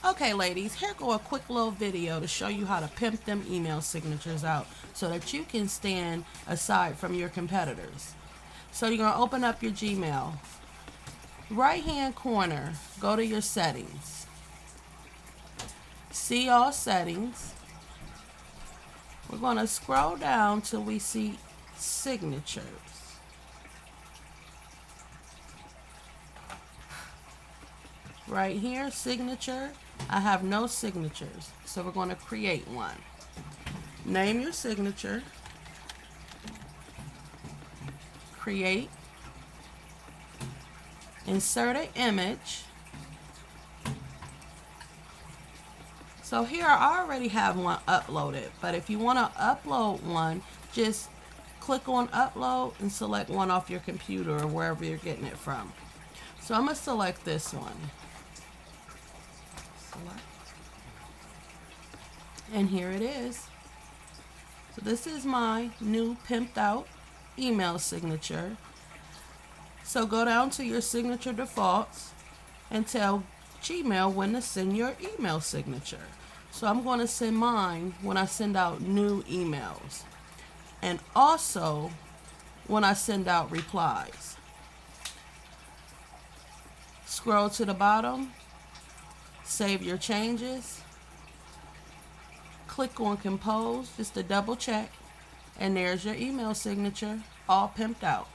Okay, ladies, here go a quick little video to show you how to pimp them email signatures out so that you can stand aside from your competitors. So you're going to open up your Gmail. Right hand corner, go to your settings. See all settings. We're going to scroll down till we see signatures. Right here, signature. I have no signatures, so we're going to create one. Name your signature. Create. Insert an image. So here I already have one uploaded, but if you want to upload one, just click on upload and select one off your computer or wherever you're getting it from. So I'm going to select this one. Select. And here it is. So this is my new pimped out email signature. So go down to your signature defaults and tell Gmail when to send your email signature. So I'm going to send mine when I send out new emails, and also when I send out replies. Scroll to the bottom, save your changes, click on compose just to double check, and there's your email signature all pimped out.